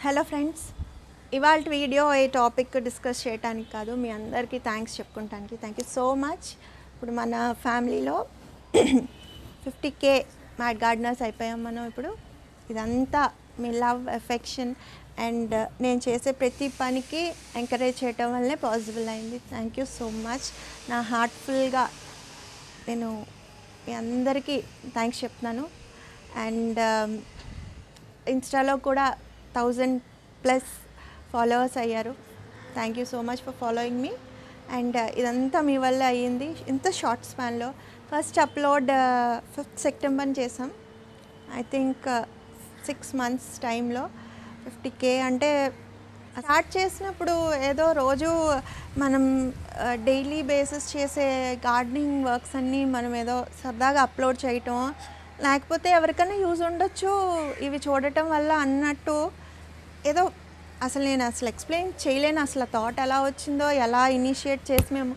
Hello friends, ఇవాళ video ఈ topic discuss చేయడానికి కాదు, మీ అందరికీ థ్యాంక్స్ చెప్పుకుంటానికి. Thank you so much. ఇప్పుడు మన ఫ్యామిలీలో 50K మ్యాడ్ గార్డెనర్స్ అయిపోయాం మనం. ఇప్పుడు ఇదంతా మీ లవ్, ఎఫెక్షన్ అండ్ నేను చేసే ప్రతి పనికి ఎంకరేజ్ చేయటం వల్లే పాసిబుల్ అయింది. Thank you so much. నా హార్ట్ఫుల్గా నేను మీ అందరికీ థ్యాంక్స్ చెప్తున్నాను. అండ్ ఇన్స్టాలో కూడా 1000+ ఫాలోవర్స్ అయ్యారు. Thank you so much for following మీ. అండ్ ఇదంతా మీ వల్ల అయ్యింది ఇంత షార్ట్ స్పాన్లో. ఫస్ట్ అప్లోడ్ 5th సెప్టెంబర్ చేసాం. ఐ థింక్ 6 months టైంలో 50K అంటే స్టార్ట్ చేసినప్పుడు ఏదో రోజు మనం డైలీ బేసిస్ చేసే గార్డెనింగ్ వర్క్స్ అన్నీ మనం ఏదో సరదాగా అప్లోడ్ చేయటం, లేకపోతే ఎవరికైనా యూజ్ ఉండొచ్చు ఇవి చూడటం వల్ల అన్నట్టు ఏదో నేను అసలు ఎక్స్ప్లెయిన్ చేయలేను. అసలు థాట్ ఎలా వచ్చిందో, ఎలా ఇనిషియేట్ చేసి మేము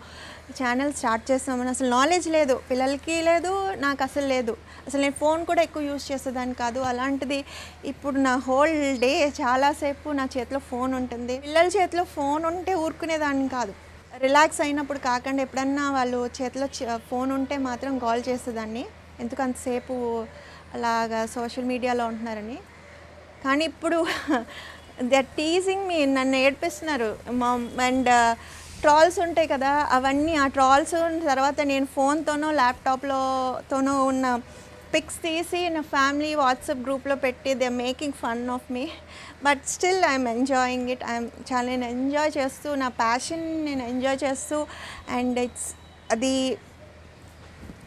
ఛానల్ స్టార్ట్ చేస్తామని అసలు నాలెడ్జ్ లేదు, పిల్లలకి లేదు, నాకు అసలు లేదు. అసలు నేను ఫోన్ కూడా ఎక్కువ యూజ్ చేసేదాన్ని కాదు. అలాంటిది ఇప్పుడు నా హోల్ డే చాలాసేపు నా చేతిలో ఫోన్ ఉంటుంది. పిల్లల చేతిలో ఫోన్ ఉంటే ఊరుకునేదాన్ని కాదు. రిలాక్స్ అయినప్పుడు కాకుండా ఎప్పుడన్నా వాళ్ళు చేతిలో ఫోన్ ఉంటే మాత్రం కాల్ చేసేదాన్ని, ఎందుకు అంతసేపు అలాగా సోషల్ మీడియాలో ఉంటున్నారని. కానీ ఇప్పుడు దే ఆర్ టీజింగ్ మీ, నన్ను ఏడిపిస్తున్నారు. అండ్ ట్రాల్స్ ఉంటాయి కదా, అవన్నీ ఆ ట్రాల్స్ తర్వాత నేను ఫోన్తోనో ల్యాప్టాప్తోనో ఉన్న పిక్స్ తీసి నా ఫ్యామిలీ వాట్సాప్ గ్రూప్లో పెట్టి they are making fun of me. But still I'm enjoying it. నేను ఎంజాయ్ చేస్తూ నా ప్యాషన్ నేను ఎంజాయ్ చేస్తూ, అండ్ అది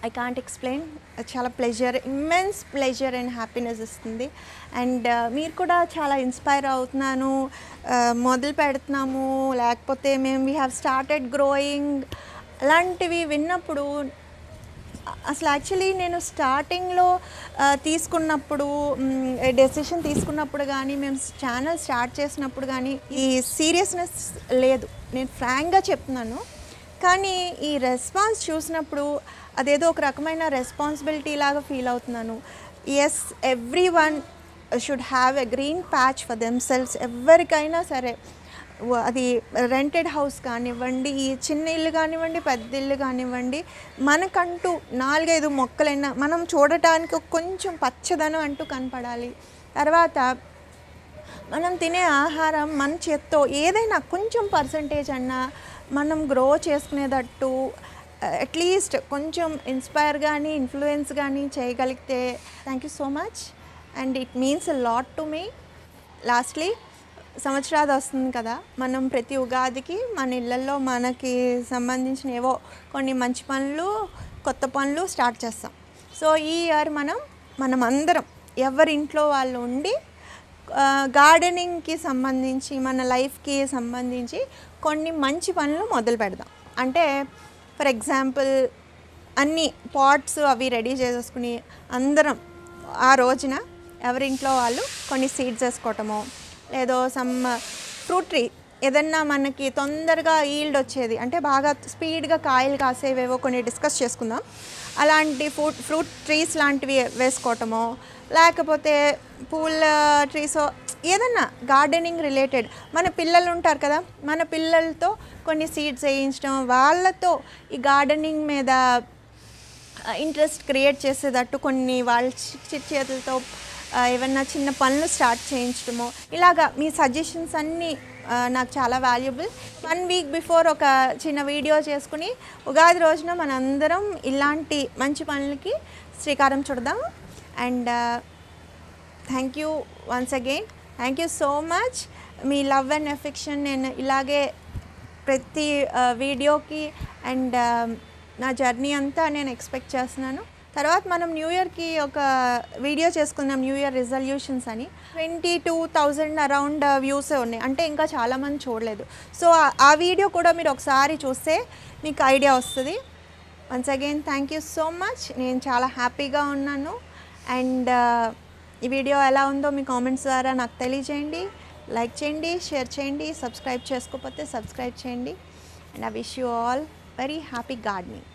ఐ కాంట్ ఎక్స్ప్లెయిన్. చాలా pleasure, immense pleasure and happiness ఇస్తుంది. అండ్ మీరు కూడా చాలా ఇన్స్పైర్ అవుతున్నాను, మొదలు పెడుతున్నాము, లేకపోతే వీ హ్యావ్ స్టార్టెడ్ గ్రోయింగ్ అలాంటివి విన్నప్పుడు అసలు యాక్చువల్లీ నేను స్టార్టింగ్లో తీసుకున్నప్పుడు డెసిషన్ తీసుకున్నప్పుడు కానీ మేము ఛానల్ స్టార్ట్ చేసినప్పుడు కానీ ఈ సీరియస్నెస్ లేదు, నేను ఫ్రాంక్గా చెప్తున్నాను. కానీ ఈ రెస్పాన్స్ చూసినప్పుడు అదేదో ఒక రకమైన రెస్పాన్సిబిలిటీ లాగా ఫీల్ అవుతున్నాను. Yes, every one should have a green patch for themselves. ఎవరికైనా సరే, అది రెంటెడ్ హౌస్ కానివ్వండి, ఈ చిన్న ఇల్లు కానివ్వండి, పెద్ద ఇల్లు కానివ్వండి, మనకంటూ 4-5 మొక్కలైనా మనం చూడటానికి కొంచెం పచ్చదనం అంటూ కనపడాలి. తర్వాత మనం తినే ఆహారం మన చేత్తో ఏదైనా కొంచెం పర్సంటేజ్ అన్నా మనం గ్రో చేసుకునేటట్టు అట్లీస్ట్ కొంచెం ఇన్స్పైర్ కానీ ఇన్ఫ్లుయెన్స్ కానీ చేయగలిగితే thank you so much. And it means a lot to me. Lastly, సంవత్సరాది వస్తుంది కదా, మనం ప్రతి ఉగాదికి మన ఇళ్ళల్లో మనకి సంబంధించిన ఏవో కొన్ని మంచి పనులు, కొత్త పనులు స్టార్ట్ చేస్తాం. సో ఈ ఇయర్ మనం అందరం ఎవరింట్లో వాళ్ళు ఉండి గార్డెనింగ్కి సంబంధించి మన లైఫ్కి సంబంధించి కొన్ని మంచి పనులు మొదలు పెడదాం. అంటే ఫర్ ఎగ్జాంపుల్ అన్ని పాట్స్ అవి రెడీ చేసేసుకుని అందరం ఆ రోజున ఎవరింట్లో వాళ్ళు కొన్ని సీడ్స్ వేసుకోవటమో, లేదో సమ్ ఫ్రూట్ ట్రీ ఏదన్నా మనకి తొందరగా ఈల్డ్ వచ్చేది, అంటే బాగా స్పీడ్గా కాయలు కాసేవేవో కొన్ని డిస్కస్ చేసుకుందాం. అలాంటి ఫ్రూట్ ట్రీస్ లాంటివి వేసుకోవటమో, లేకపోతే పూల ట్రీసో ఏదన్నా గార్డెనింగ్ రిలేటెడ్. మన పిల్లలు ఉంటారు కదా, మన పిల్లలతో కొన్ని సీడ్స్ వేయించడం, వాళ్ళతో ఈ గార్డెనింగ్ మీద ఇంట్రెస్ట్ క్రియేట్ చేసేటట్టు కొన్ని వాళ్ళ చేతులతో ఏమన్నా చిన్న పనులు స్టార్ట్ చేయించడమో, ఇలాగా మీ సజెషన్స్ అన్నీ నాకు చాలా వాల్యుబుల్. 1 week బిఫోర్ ఒక చిన్న వీడియో చేసుకుని ఉగాది రోజున మనందరం ఇలాంటి మంచి పనులకి శ్రీకారం చుడదాం. And thank you once again. Thank you so much. మీ లవ్ అండ్ ఎఫెక్షన్ నేను ఇలాగే ప్రతి వీడియోకి అండ్ నా జర్నీ అంతా నేను ఎక్స్పెక్ట్ చేస్తున్నాను. తర్వాత మనం న్యూ ఇయర్కి ఒక వీడియో చేసుకుందాం, న్యూ ఇయర్ రిజల్యూషన్స్ అని. 22,000 అరౌండ్ వ్యూసే ఉన్నాయి, అంటే ఇంకా చాలామంది చూడలేదు. సో ఆ వీడియో కూడా మీరు ఒకసారి చూస్తే మీకు ఐడియా వస్తుంది. Once again thank you so much. నేను చాలా హ్యాపీగా ఉన్నాను. అండ్ ఈ వీడియో ఎలా ఉందో మీ కామెంట్స్ ద్వారా నాకు తెలియజేయండి. లైక్ చేయండి, షేర్ చేయండి, సబ్స్క్రైబ్ చేసుకోకపోతే సబ్స్క్రైబ్ చేయండి. And I wish you all very happy gardening.